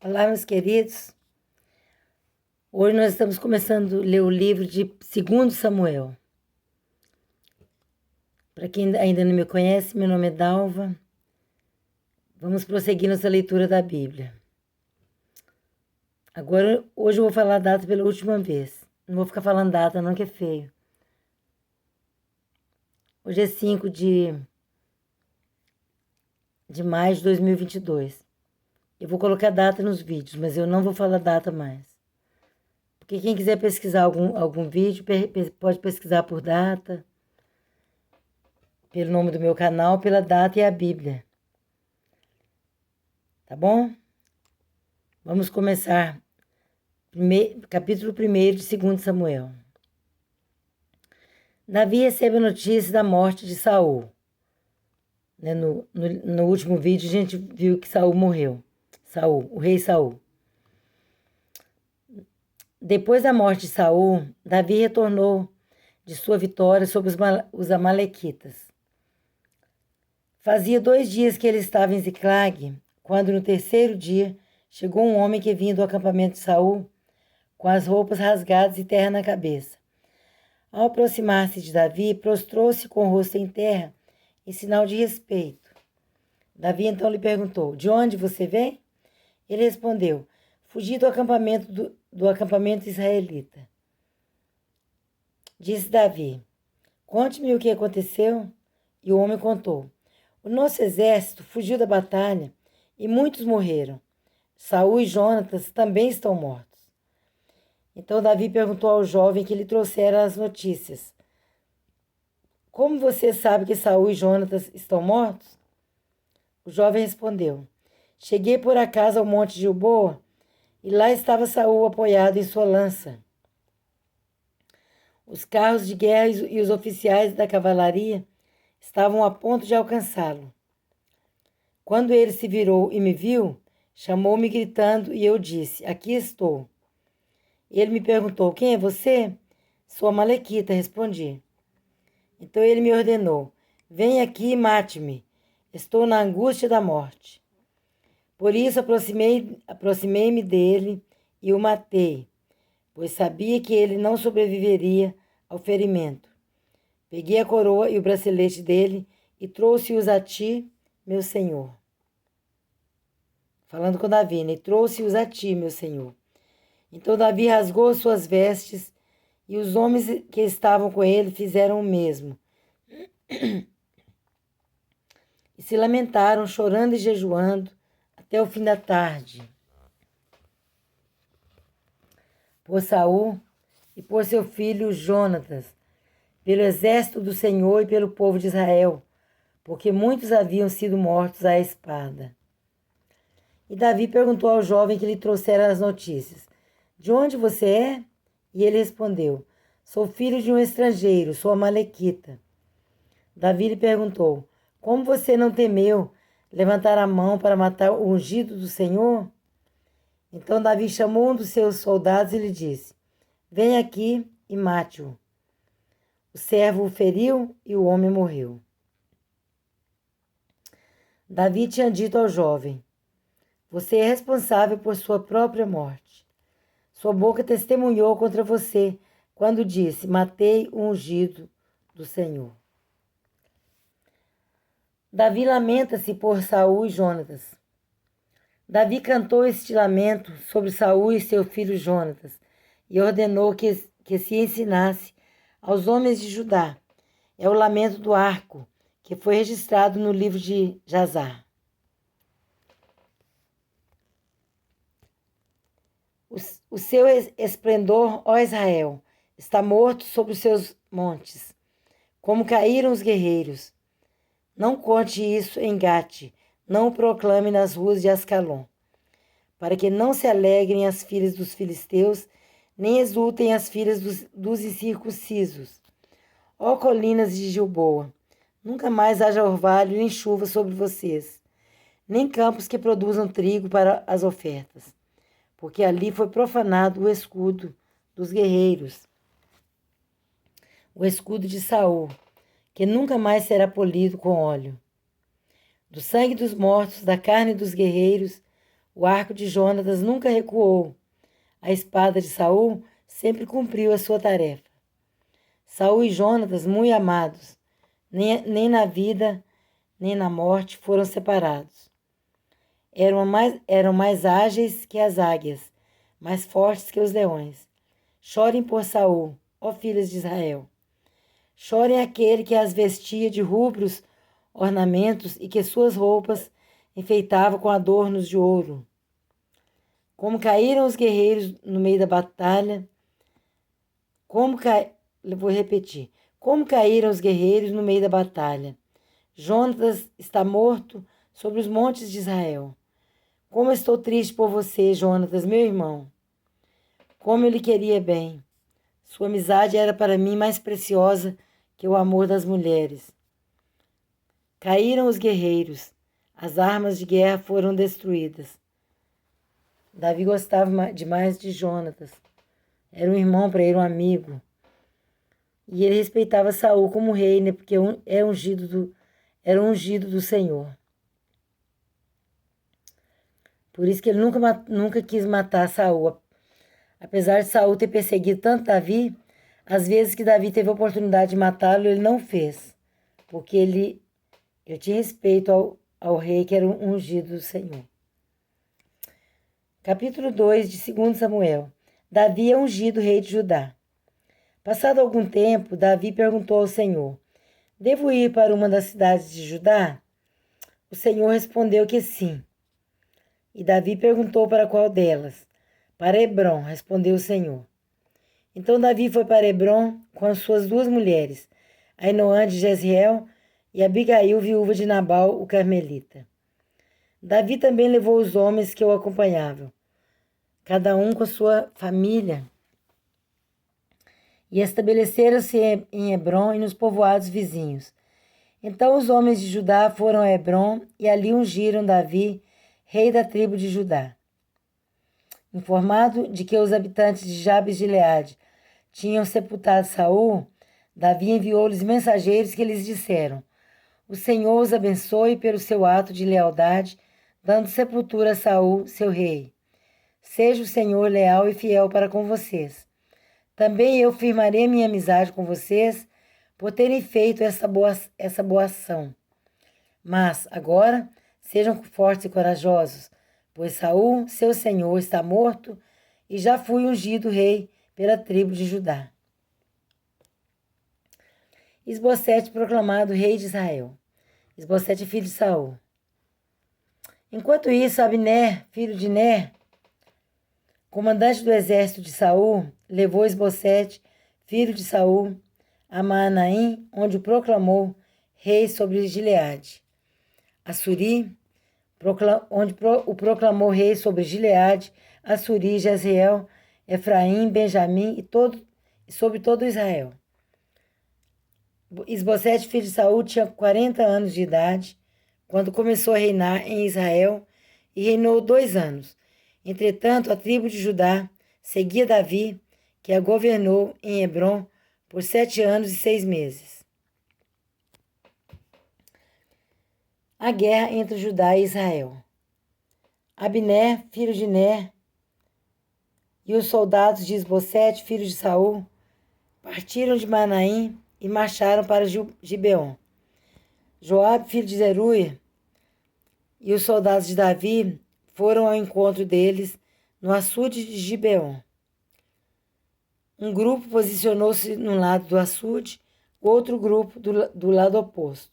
Olá, meus queridos. Hoje nós estamos começando a ler o livro de 2 Samuel. Para quem ainda não me conhece, meu nome é Dalva. Vamos prosseguir nossa leitura da Bíblia. Hoje eu vou falar a data pela última vez. Não vou ficar falando data, não, que é feio. Hoje é 5 de maio de 2022. Eu vou colocar data nos vídeos, mas eu não vou falar data mais. Porque quem quiser pesquisar algum vídeo, pode pesquisar por data, pelo nome do meu canal, pela data e a Bíblia. Tá bom? Vamos começar. Capítulo 1 de 2 Samuel. Davi recebe a notícia da morte de Saul. No último vídeo a gente viu que Saul morreu. O rei Saul. Depois da morte de Saul, Davi retornou de sua vitória sobre os amalequitas. Fazia 2 dias que ele estava em Ziclag, quando no terceiro dia chegou um homem que vinha do acampamento de Saul, com as roupas rasgadas e terra na cabeça. Ao aproximar-se de Davi, prostrou-se com o rosto em terra, em sinal de respeito. Davi então lhe perguntou: "De onde você vem?" Ele respondeu: "Fugi do acampamento israelita." Disse Davi: "Conte-me o que aconteceu." E o homem contou: "O nosso exército fugiu da batalha e muitos morreram. Saul e Jonatas também estão mortos." Então Davi perguntou ao jovem que lhe trouxera as notícias: "Como você sabe que Saul e Jonatas estão mortos?" O jovem respondeu: "Cheguei por acaso ao monte Gilboa e lá estava Saul apoiado em sua lança. Os carros de guerra e os oficiais da cavalaria estavam a ponto de alcançá-lo. Quando ele se virou e me viu, chamou-me gritando e eu disse: 'Aqui estou.' Ele me perguntou: 'Quem é você?' 'Sou amalequita,' respondi. Então ele me ordenou: 'Venha aqui e mate-me. Estou na angústia da morte.' Por isso aproximei-me dele e o matei, pois sabia que ele não sobreviveria ao ferimento. Peguei a coroa e o bracelete dele e trouxe-os a ti, meu senhor." Falando com Davi, né? "Trouxe-os a ti, meu senhor." Então Davi rasgou suas vestes e os homens que estavam com ele fizeram o mesmo. E se lamentaram, chorando e jejuando, até o fim da tarde. Por Saul e por seu filho Jonatas, pelo exército do Senhor e pelo povo de Israel, porque muitos haviam sido mortos à espada. E Davi perguntou ao jovem que lhe trouxera as notícias: "De onde você é?" E ele respondeu: "Sou filho de um estrangeiro, sou amalequita." Davi lhe perguntou: "Como você não temeu levantar a mão para matar o ungido do Senhor?" Então Davi chamou um dos seus soldados e lhe disse: "Venha aqui e mate-o." O servo o feriu e o homem morreu. Davi tinha dito ao jovem: "Você é responsável por sua própria morte. Sua boca testemunhou contra você quando disse: 'Matei o ungido do Senhor.'" Davi lamenta-se por Saul e Jonatas. Davi cantou este lamento sobre Saul e seu filho Jonatas e ordenou que se ensinasse aos homens de Judá. É o lamento do arco, que foi registrado no livro de Jazar. O seu esplendor, ó Israel, está morto sobre os seus montes, como caíram os guerreiros. Não conte isso em Gate, não o proclame nas ruas de Ascalon, para que não se alegrem as filhas dos filisteus, nem exultem as filhas dos incircuncisos. Ó colinas de Gilboa, nunca mais haja orvalho nem chuva sobre vocês, nem campos que produzam trigo para as ofertas, porque ali foi profanado o escudo dos guerreiros, o escudo de Saul, que nunca mais será polido com óleo. Do sangue dos mortos, da carne dos guerreiros, O arco de Jonatas nunca recuou. A espada de Saul sempre cumpriu a sua tarefa. Saul e Jonatas, muito amados, nem na vida, nem na morte foram separados. Eram mais ágeis que as águias, mais fortes que os leões. Chorem por Saul, ó filhas de Israel. Chorem aquele que as vestia de rubros ornamentos e que suas roupas enfeitava com adornos de ouro. Como caíram os guerreiros no meio da batalha. Vou repetir. Como caíram os guerreiros no meio da batalha. Jonatas está morto sobre os montes de Israel. Como estou triste por você, Jonatas, meu irmão. Como eu lhe queria bem. Sua amizade era para mim mais preciosa que o amor das mulheres. Caíram os guerreiros. As armas de guerra foram destruídas. Davi gostava demais de Jonatas. Era um irmão para ele, um amigo. E ele respeitava Saul como rei, né? Porque era ungido do Senhor. Por isso que ele nunca quis matar Saul. Apesar de Saul ter perseguido tanto Davi, às vezes que Davi teve a oportunidade de matá-lo, ele não fez. Porque ele tinha respeito ao rei que era um ungido do Senhor. Capítulo 2 de 2 Samuel. Davi é ungido rei de Judá. Passado algum tempo, Davi perguntou ao Senhor: devo ir para uma das cidades de Judá? O Senhor respondeu que sim. E Davi perguntou para qual delas? Para Hebrom, respondeu o Senhor. Então Davi foi para Hebrom com as suas duas mulheres, Ainoã de Jezreel e Abigail, viúva de Nabal, o carmelita. Davi também levou os homens que o acompanhavam, cada um com sua família, e estabeleceram-se em Hebrom e nos povoados vizinhos. Então os homens de Judá foram a Hebrom e ali ungiram Davi, rei da tribo de Judá. Informado de que os habitantes de Jabes de Gileade tinham sepultado Saul, Davi enviou-lhes mensageiros que lhes disseram: o Senhor os abençoe pelo seu ato de lealdade, dando sepultura a Saul, seu rei. Seja o Senhor leal e fiel para com vocês. Também eu firmarei minha amizade com vocês por terem feito essa boa ação. Mas agora sejam fortes e corajosos, pois Saul, seu senhor, está morto e já fui ungido rei pela tribo de Judá. Isbosete proclamado rei de Israel. Isbosete, filho de Saul. Enquanto isso, Abner, filho de Ner, comandante do exército de Saul, levou Isbosete, filho de Saul, a Maanaim, onde o proclamou rei sobre Gileade. Assuri, onde o proclamou rei sobre Gileade, Assuri, Jezreel, Efraim, Benjamim e sobre todo Israel. Isbosete, filho de Saul, tinha 40 anos de idade quando começou a reinar em Israel e reinou 2 anos. Entretanto, a tribo de Judá seguia Davi, que a governou em Hebrom por 7 anos e 6 meses. A guerra entre Judá e Israel. Abner, filho de Ner, e os soldados de Isbosete, filho de Saul, partiram de Manaim e marcharam para Gibeon. Joabe, filho de Zeruia, e os soldados de Davi foram ao encontro deles no açude de Gibeon. Um grupo posicionou-se no lado do açude, outro grupo do lado oposto.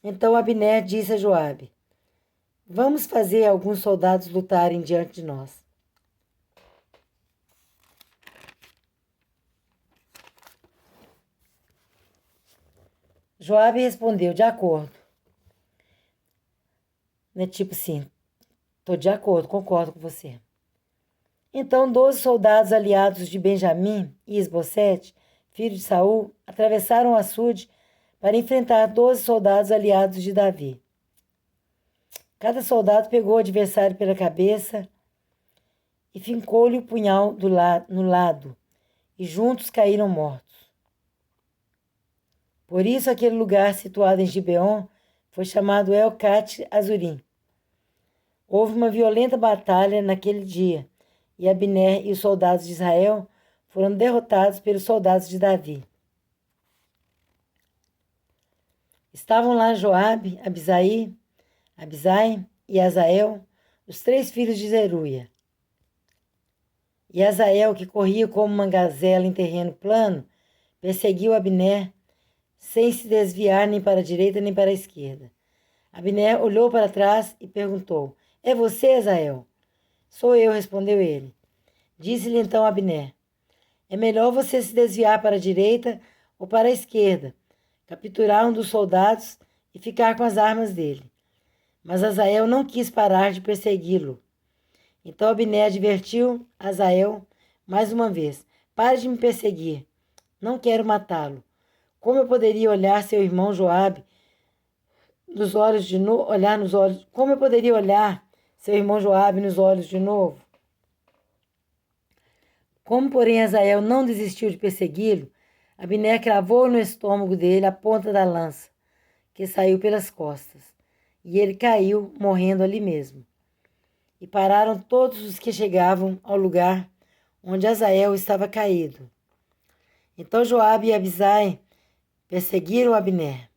Então Abner disse a Joabe: vamos fazer alguns soldados lutarem diante de nós. Joabe respondeu: de acordo. Tipo assim, estou de acordo, concordo com você. Então 12 soldados aliados de Benjamim e Isbosete, filho de Saul, atravessaram o açude para enfrentar 12 soldados aliados de Davi. Cada soldado pegou o adversário pela cabeça e fincou-lhe o punhal no lado, e juntos caíram mortos. Por isso aquele lugar situado em Gibeon foi chamado Elcat Azurim. Houve uma violenta batalha naquele dia, e Abner e os soldados de Israel foram derrotados pelos soldados de Davi. Estavam lá Joabe, Abisai e Azael, os 3 filhos de Zeruia. E Azael, que corria como uma gazela em terreno plano, perseguiu Abner, sem se desviar nem para a direita nem para a esquerda. Abner olhou para trás e perguntou: É você, Azael? Sou eu, respondeu ele. Disse-lhe então Abner: É melhor você se desviar para a direita ou para a esquerda, capturar um dos soldados e ficar com as armas dele. Mas Azael não quis parar de persegui-lo. Então Abner advertiu Azael mais uma vez: Pare de me perseguir. Não quero matá-lo. Como eu poderia olhar seu irmão Joabe nos olhos de novo? Como eu poderia olhar seu irmão Joabe nos olhos de novo? Como, porém, Azael não desistiu de persegui-lo, Abner cravou no estômago dele a ponta da lança, que saiu pelas costas, e ele caiu, morrendo ali mesmo. E pararam todos os que chegavam ao lugar onde Azael estava caído. Então Joabe e Abisai perseguiram Abner.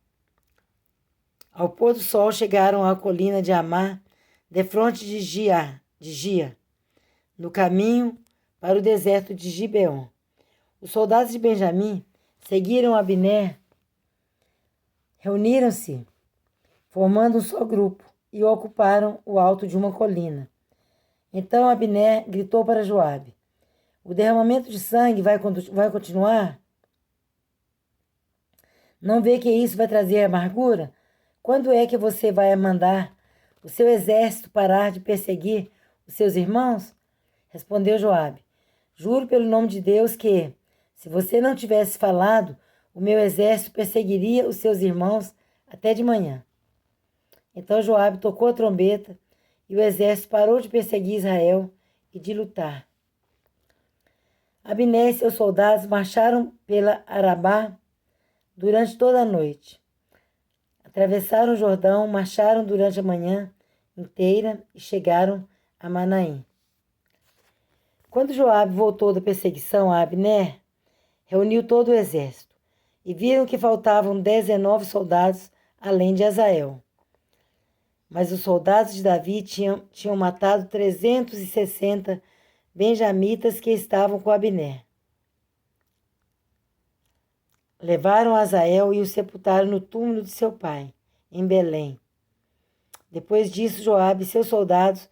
Ao pôr do sol chegaram à colina de Amá, defronte de Gia, no caminho para o deserto de Gibeon. Os soldados de Benjamim seguiram Abner, reuniram-se, formando um só grupo, e ocuparam o alto de uma colina. Então Abner gritou para Joabe: O derramamento de sangue vai continuar? Não vê que isso vai trazer amargura? Quando é que você vai mandar o seu exército parar de perseguir os seus irmãos? Respondeu Joabe: Juro pelo nome de Deus que, se você não tivesse falado, o meu exército perseguiria os seus irmãos até de manhã. Então Joabe tocou a trombeta e o exército parou de perseguir Israel e de lutar. Abner e seus soldados marcharam pela Arabá durante toda a noite. Atravessaram o Jordão, marcharam durante a manhã inteira e chegaram a Manaim. Quando Joabe voltou da perseguição a Abner, reuniu todo o exército e viram que faltavam 19 soldados além de Azael. Mas os soldados de Davi tinham matado 360 benjamitas que estavam com Abner. Levaram Azael e o sepultaram no túmulo de seu pai, em Belém. Depois disso, Joabe e seus soldados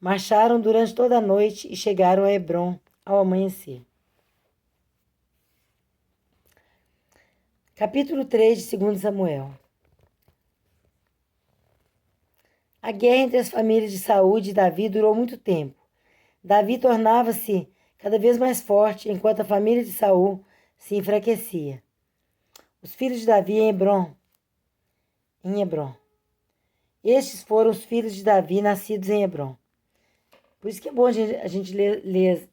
marcharam durante toda a noite e chegaram a Hebrom ao amanhecer. Capítulo 3 de 2 Samuel. A guerra entre as famílias de Saul e de Davi durou muito tempo. Davi tornava-se cada vez mais forte, enquanto a família de Saul se enfraquecia. Os filhos de Davi em Hebrom. Estes foram os filhos de Davi nascidos em Hebrom. Por isso que é bom a gente ler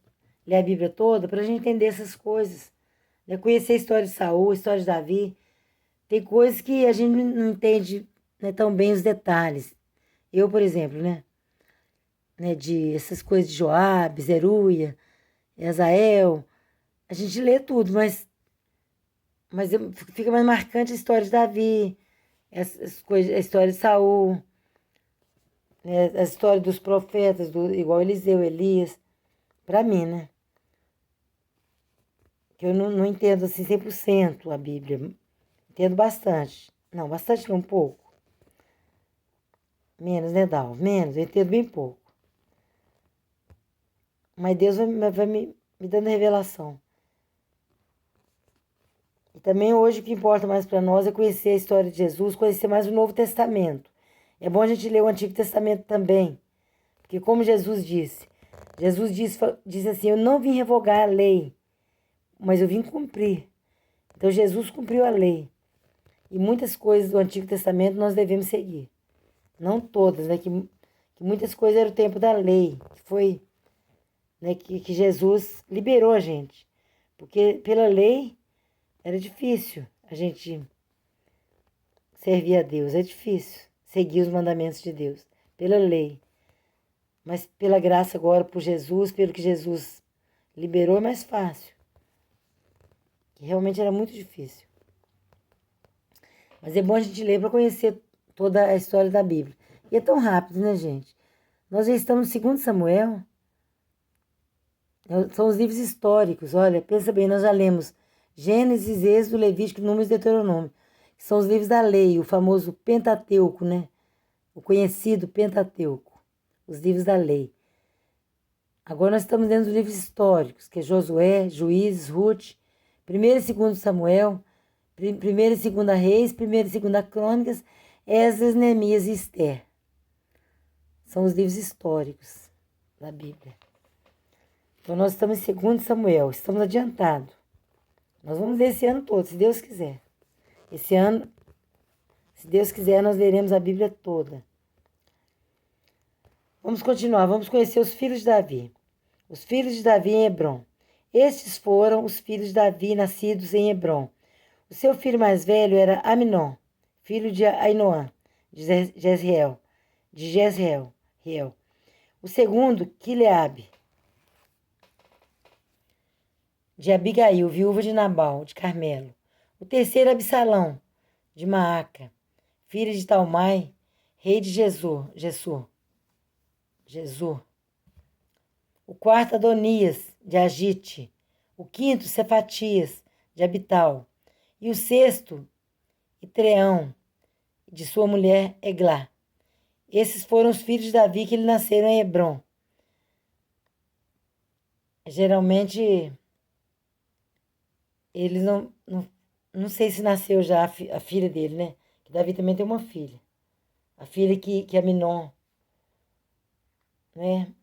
a Bíblia toda, para a gente entender essas coisas. Né? Conhecer a história de Saul, a história de Davi. Tem coisas que a gente não entende, né, tão bem os detalhes. Eu, por exemplo, né, de essas coisas de Joabe, Zeruia, Azael, a gente lê tudo, mas fica mais marcante a história de Davi, essas coisas, a história de Saul, né, a história dos profetas, igual Eliseu, Elias, para mim, né? Que eu não entendo assim 100% a Bíblia. Entendo bastante. Não, bastante não, um pouco. Menos, né, Dal? Menos, eu entendo bem pouco. Mas Deus vai me dando revelação. E também hoje o que importa mais para nós é conhecer a história de Jesus, conhecer mais o Novo Testamento. É bom a gente ler o Antigo Testamento também. Porque como Jesus disse assim: Eu não vim revogar a lei, mas eu vim cumprir. Então Jesus cumpriu a lei. E muitas coisas do Antigo Testamento nós devemos seguir. Não todas, né? Que muitas coisas eram o tempo da lei, que foi, né, que Jesus liberou a gente. Porque pela lei era difícil a gente servir a Deus, é difícil seguir os mandamentos de Deus, pela lei. mas pela graça agora, por Jesus, pelo que Jesus liberou, é mais fácil. Que realmente era muito difícil. Mas é bom a gente ler para conhecer toda a história da Bíblia. E é tão rápido, né, gente? Nós já estamos no 2 Samuel. São os livros históricos. Olha, pensa bem, nós já lemos Gênesis, Êxodo, Levítico, Números e Deuteronômio. Que são os livros da lei, o famoso Pentateuco, né? O conhecido Pentateuco. Os livros da lei. Agora nós estamos dentro dos livros históricos, que é Josué, Juízes, Ruth, 1º e 2º Samuel, 1º e 2º Reis, 1º e 2º Crônicas, Esdras, Neemias e Esther. São os livros históricos da Bíblia. Então nós estamos em 2 Samuel, estamos adiantados. Nós vamos ler esse ano todo, se Deus quiser. Esse ano, se Deus quiser, nós leremos a Bíblia toda. Vamos continuar, vamos conhecer os filhos de Davi. Os filhos de Davi em Hebrom. Estes foram os filhos de Davi nascidos em Hebrom. O seu filho mais velho era Aminon, filho de Ainoã, de Jezreel. O segundo, Quileabe, de Abigail, viúva de Nabal, de Carmelo. O terceiro, Absalão, de Maaca, filho de Talmai, rei de Gesur. O quarto, Adonias, de Agite. O quinto, Cefatias, de Abital. E o sexto, Itreão, de sua mulher Eglá. Esses foram os filhos de Davi que lhe nasceram em Hebrom. Geralmente, eles não sei se nasceu já a filha dele, né? Que Davi também tem uma filha. A filha que Aminon, né?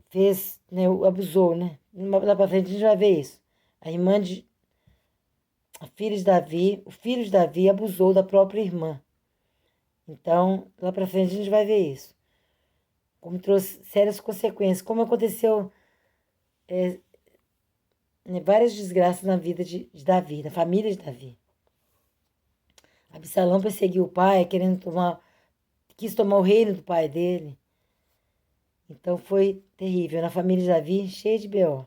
Fez, né? Abusou, né? Lá pra frente a gente vai ver isso. A filha de Davi, o filho de Davi abusou da própria irmã. Então, lá pra frente a gente vai ver isso. Como trouxe sérias consequências. Como aconteceu várias desgraças na vida de Davi, na família de Davi. Absalão perseguiu o pai, quis tomar o reino do pai dele. Então foi terrível. Na família de Davi, cheia de B.O.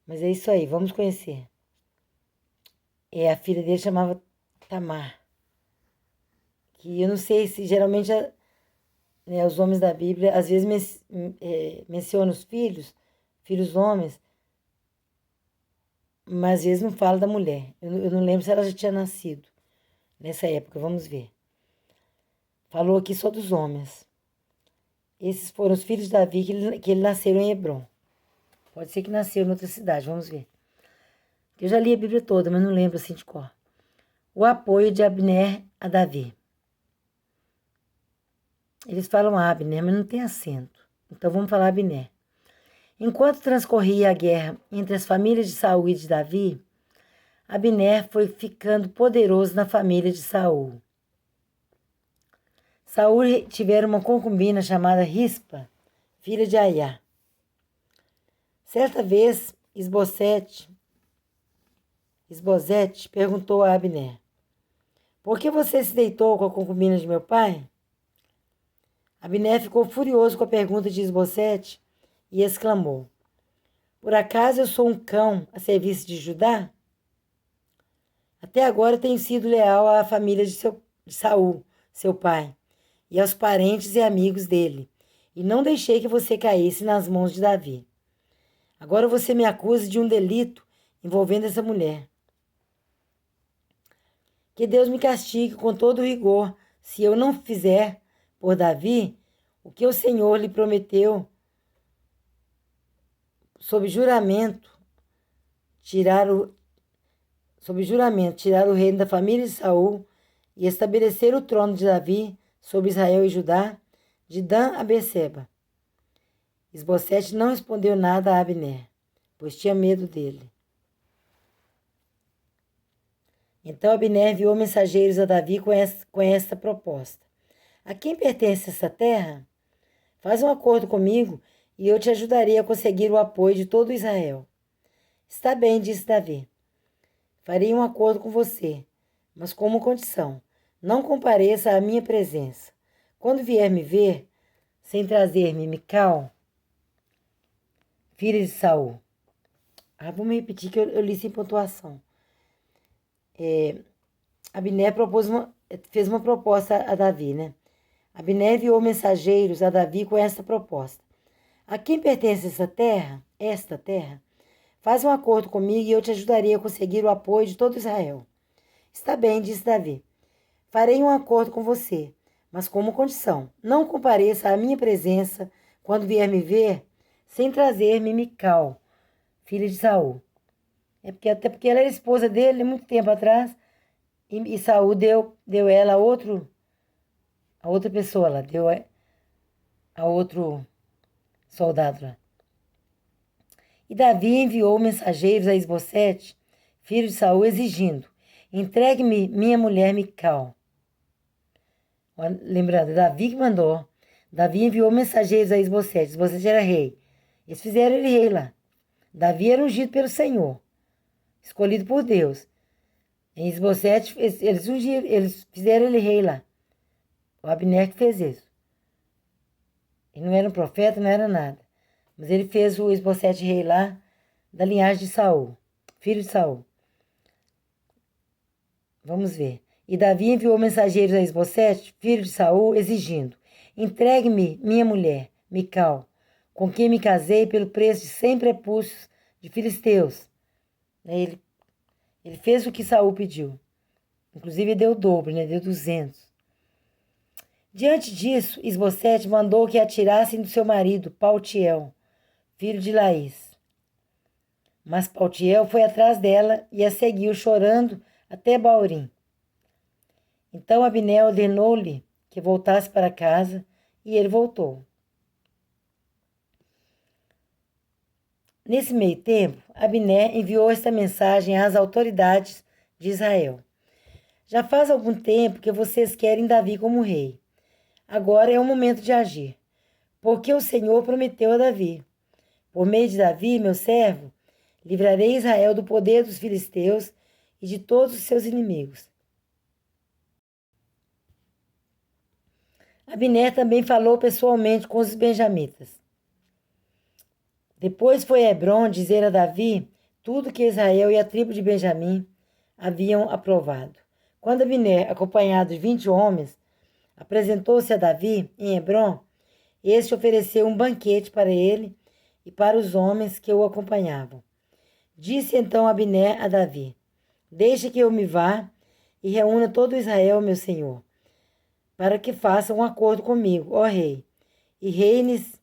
Mas é isso aí, vamos conhecer. A filha dele chamava Tamar. Que eu não sei se geralmente os homens da Bíblia às vezes mencionam os filhos homens, mas às vezes não fala da mulher. Eu não lembro se ela já tinha nascido nessa época, vamos ver. Falou aqui só dos homens. Esses foram os filhos de Davi que ele nasceram em Hebrom. Pode ser que nasceu em outra cidade, vamos ver. Eu já li a Bíblia toda, mas não lembro assim de cor. O apoio de Abner a Davi. Eles falam Abner, mas não tem acento. Então vamos falar Abner. Enquanto transcorria a guerra entre as famílias de Saul e de Davi, Abner foi ficando poderoso na família de Saul. Saul tivera uma concubina chamada Rispa, filha de Aiá. Certa vez, Esbozete perguntou a Abner: por que você se deitou com a concubina de meu pai? Abner ficou furioso com a pergunta de Esbozete e exclamou: por acaso eu sou um cão a serviço de Judá? Até agora tenho sido leal à família de Saul, seu pai, e aos parentes e amigos dele, e não deixei que você caísse nas mãos de Davi. Agora você me acusa de um delito envolvendo essa mulher. Que Deus me castigue com todo rigor se eu não fizer por Davi o que o Senhor lhe prometeu sob juramento tirar o reino da família de Saul e estabelecer o trono de Davi sobre Israel e Judá, de Dan a Berseba. Esbozete não respondeu nada a Abner, pois tinha medo dele. Então Abner enviou mensageiros a Davi com esta proposta: a quem pertence essa terra? Faz um acordo comigo e eu te ajudarei a conseguir o apoio de todo Israel. Está bem, disse Davi. Farei um acordo com você, mas com uma condição. não compareça à minha presença. Quando vier me ver, sem trazer-me Mical, filha de Saul. Vamos repetir que eu li sem pontuação. Abner fez uma proposta a Davi, né? Abner enviou mensageiros a Davi com esta proposta. A quem pertence essa terra? Esta terra? Faz um acordo comigo e eu te ajudarei a conseguir o apoio de todo Israel. Está bem, disse Davi. Farei um acordo com você, mas com uma condição. Não compareça à minha presença quando vier me ver, sem trazer-me Mical, filha de Saul. Até porque ela era esposa dele muito tempo atrás, e Saul deu ela a outra pessoa lá, deu a outro soldado lá. E Davi enviou mensageiros a Isbosete, filho de Saul, exigindo: entregue-me minha mulher Mical. Lembrando, Davi que mandou. Davi enviou mensageiros a Isbosete. Isbosete era rei. Eles fizeram ele rei lá. Davi era ungido pelo Senhor, escolhido por Deus. Em Isbosete, eles fizeram ele rei lá. O Abner que fez isso. Ele não era um profeta, não era nada. Mas ele fez o Isbosete rei lá, da linhagem de Saul, filho de Saul. Vamos ver. E Davi enviou mensageiros a Isbosete, filho de Saul, exigindo: entregue-me minha mulher, Mical, com quem me casei pelo preço de 100 prepúcios de filisteus. Ele fez o que Saul pediu. Inclusive deu o dobro, né? Deu 200. Diante disso, Isbosete mandou que atirassem do seu marido, Paltiel, filho de Laís. Mas Paltiel foi atrás dela e a seguiu chorando até Baurim. Então Abner ordenou-lhe que voltasse para casa e ele voltou. Nesse meio tempo, Abner enviou esta mensagem às autoridades de Israel. Já faz algum tempo que vocês querem Davi como rei. Agora é o momento de agir, porque o Senhor prometeu a Davi: por meio de Davi, meu servo, livrarei Israel do poder dos filisteus e de todos os seus inimigos. Abner também falou pessoalmente com os benjamitas. Depois foi a Hebrom dizer a Davi tudo que Israel e a tribo de Benjamim haviam aprovado. Quando Abner, acompanhado de 20 homens, apresentou-se a Davi em Hebrom, este ofereceu um banquete para ele e para os homens que o acompanhavam. Disse então Abner a Davi: deixe que eu me vá e reúna todo Israel, meu senhor, para que faça um acordo comigo, ó rei, e reines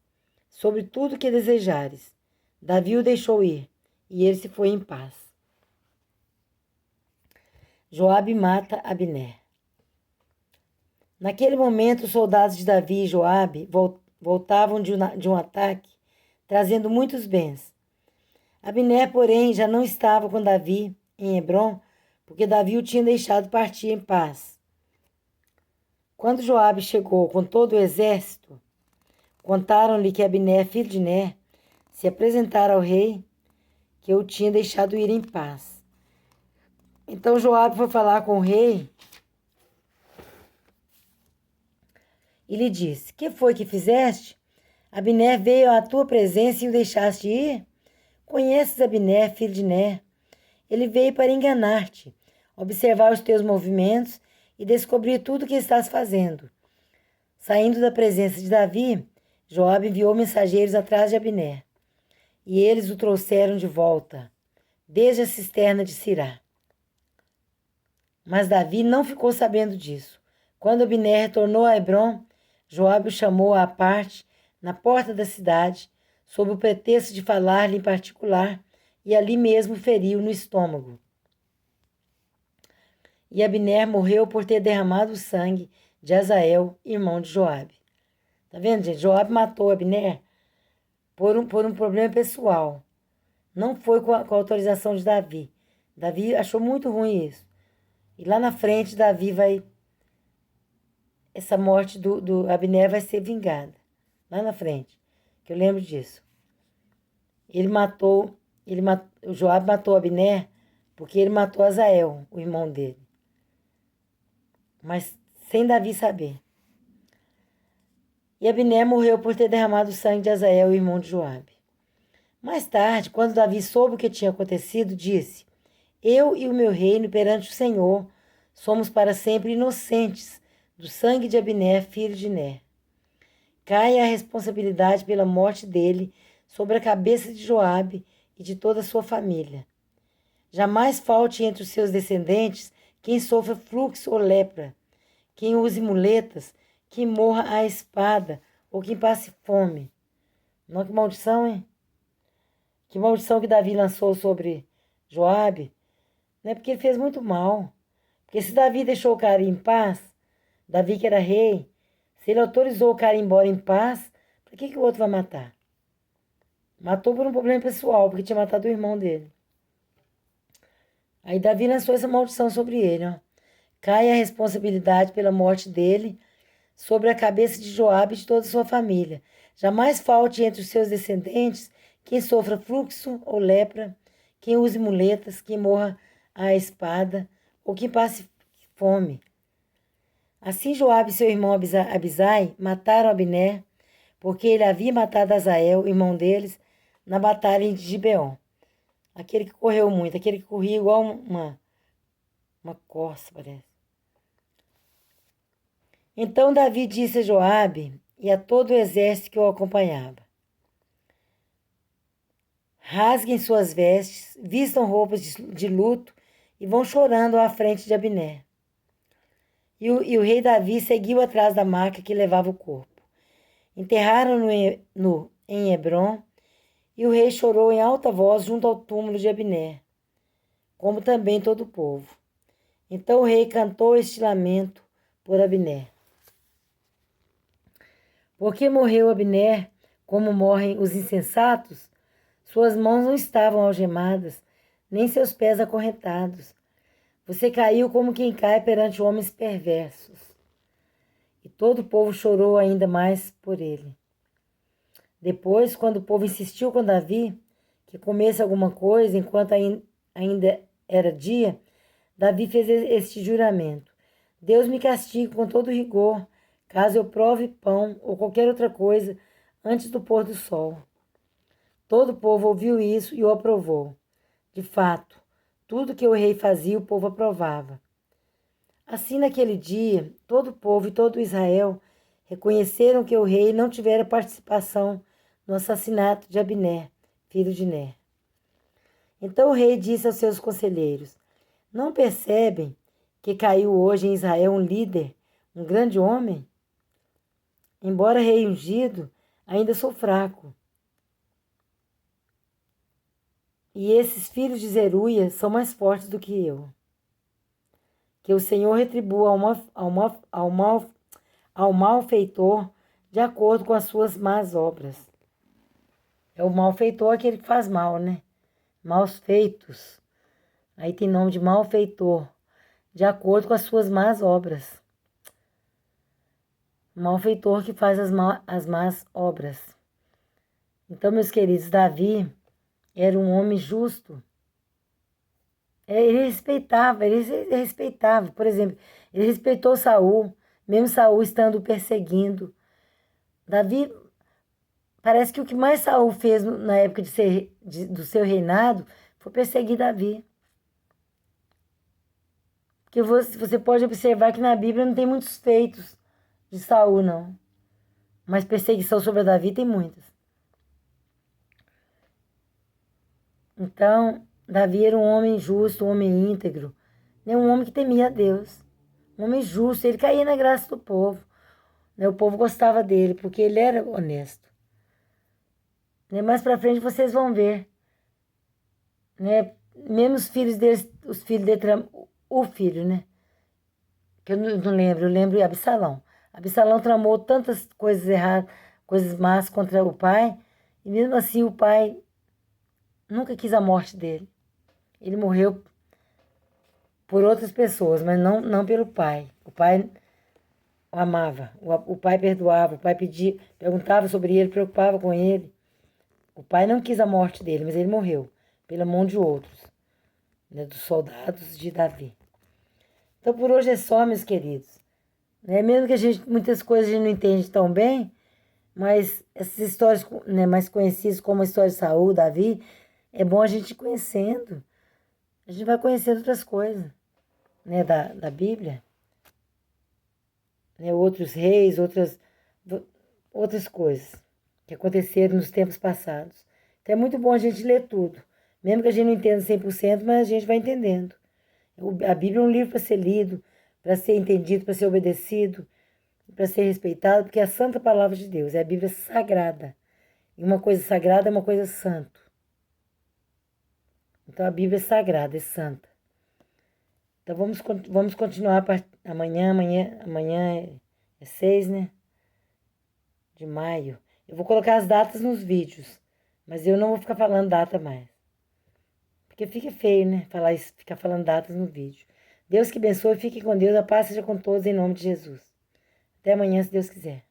sobre tudo que desejares. Davi o deixou ir, e ele se foi em paz. Joabe mata Abner. Naquele momento, os soldados de Davi e Joabe voltavam de um ataque, trazendo muitos bens. Abner, porém, já não estava com Davi em Hebrom, porque Davi o tinha deixado partir em paz. Quando Joabe chegou com todo o exército, contaram-lhe que Abner, filho de Ner, se apresentara ao rei, que o tinha deixado ir em paz. Então Joabe foi falar com o rei e lhe disse: que foi que fizeste? Abner veio à tua presença e o deixaste ir? Conheces Abner, filho de Ner? Ele veio para enganar-te, observar os teus movimentos e descobrir tudo o que estás fazendo. Saindo da presença de Davi, Joabe enviou mensageiros atrás de Abner, e eles o trouxeram de volta, desde a cisterna de Sirá. Mas Davi não ficou sabendo disso. Quando Abner retornou a Hebrom, Joabe o chamou à parte na porta da cidade, sob o pretexto de falar-lhe em particular, e ali mesmo feriu no estômago. E Abner morreu por ter derramado o sangue de Azael, irmão de Joabe. Tá vendo, gente? Joabe matou Abner por um problema pessoal. Não foi com a autorização de Davi. Davi achou muito ruim isso. E lá na frente, essa morte do Abner vai ser vingada. Lá na frente, que eu lembro disso. O Joabe matou Abner porque ele matou Azael, o irmão dele. mas sem Davi saber. E Abner morreu por ter derramado o sangue de Azael, irmão de Joabe. Mais tarde, quando Davi soube o que tinha acontecido, disse: Eu e o meu reino perante o Senhor somos para sempre inocentes do sangue de Abner, filho de Ner. Caia a responsabilidade pela morte dele sobre a cabeça de Joabe e de toda a sua família. Jamais falte entre os seus descendentes quem sofra fluxo ou lepra, quem use muletas, quem morra à espada ou quem passe fome. Não, que maldição, hein? Que maldição que Davi lançou sobre Joabe. Não é porque ele fez muito mal. Porque se Davi deixou o cara em paz, Davi que era rei, se ele autorizou o cara a ir embora em paz, para que o outro vai matar? Matou por um problema pessoal, porque tinha matado o irmão dele. Aí Davi lançou essa maldição sobre ele, ó. Cai a responsabilidade pela morte dele sobre a cabeça de Joabe e de toda a sua família. Jamais falte entre os seus descendentes quem sofra fluxo ou lepra, quem use muletas, quem morra à espada ou quem passe fome. Assim Joabe e seu irmão Abisai mataram Abner, porque ele havia matado Azael, irmão deles, na batalha de Gibeon. Aquele que correu muito, aquele que corria igual uma corça, parece. Então Davi disse a Joabe e a todo o exército que o acompanhava: Rasguem suas vestes, vistam roupas de luto e vão chorando à frente de Abner. E o rei Davi seguiu atrás da maca que levava o corpo. Enterraram-no em Hebrom, e o rei chorou em alta voz junto ao túmulo de Abner, como também todo o povo. Então o rei cantou este lamento por Abner. Porque morreu Abner, como morrem os insensatos? Suas mãos não estavam algemadas, nem seus pés acorrentados. Você caiu como quem cai perante homens perversos. E todo o povo chorou ainda mais por ele. Depois, quando o povo insistiu com Davi que comesse alguma coisa enquanto ainda era dia, Davi fez este juramento: Deus me castigue com todo rigor, caso eu prove pão ou qualquer outra coisa antes do pôr do sol. Todo o povo ouviu isso e o aprovou. De fato, tudo que o rei fazia, o povo aprovava. Assim, naquele dia, todo o povo e todo Israel reconheceram que o rei não tivera participação no assassinato de Abner, filho de Ner. Então o rei disse aos seus conselheiros: Não percebem que caiu hoje em Israel um líder, um grande homem? Embora rei ungido, ainda sou fraco. E esses filhos de Zeruia são mais fortes do que eu. Que o Senhor retribua ao malfeitor de acordo com as suas más obras. É o malfeitor aquele que faz mal, né? Maus feitos. Aí tem nome de malfeitor, de acordo com as suas más obras. Malfeitor que faz as más obras. Então, meus queridos, Davi era um homem justo. Ele respeitava. Por exemplo, ele respeitou Saul, mesmo Saul estando perseguindo. Davi, parece que o que mais Saul fez na época do seu reinado foi perseguir Davi. Porque você pode observar que na Bíblia não tem muitos feitos de Saul, não. Mas perseguição sobre Davi tem muitas. Então, Davi era um homem justo, um homem íntegro, né? Um homem que temia a Deus. Um homem justo, ele caía na graça do povo. Né? O povo gostava dele, porque ele era honesto. Né? Mais pra frente vocês vão ver. Né? Mesmo os filhos dele, o filho, né? Que eu não lembro, eu lembro de Absalão. Absalão tramou tantas coisas erradas, coisas más contra o pai, e mesmo assim o pai nunca quis a morte dele. Ele morreu por outras pessoas, mas não pelo pai. O pai o amava, o pai perdoava, o pai perguntava sobre ele, preocupava com ele. O pai não quis a morte dele, mas ele morreu pela mão de outros, né, dos soldados de Davi. Então, por hoje é só, meus queridos. Né? Mesmo que muitas coisas a gente não entende tão bem, mas essas histórias, né, mais conhecidas como a história de Saul, Davi, é bom a gente ir conhecendo. A gente vai conhecendo outras coisas, né, da Bíblia, né, outros reis, outras coisas que aconteceram nos tempos passados. Então é muito bom a gente ler tudo. Mesmo que a gente não entenda 100%, mas a gente vai entendendo. A Bíblia é um livro para ser lido, para ser entendido, para ser obedecido, para ser respeitado, porque é a santa palavra de Deus, é a Bíblia sagrada. E uma coisa sagrada é uma coisa santa. Então a Bíblia é sagrada, é santa. Então vamos continuar amanhã é 6, né? De maio. Eu vou colocar as datas nos vídeos, mas eu não vou ficar falando data mais. Porque fica feio, né? Falar isso, ficar falando datas no vídeo. Deus que abençoe, fique com Deus, a paz seja com todos em nome de Jesus. Até amanhã, se Deus quiser.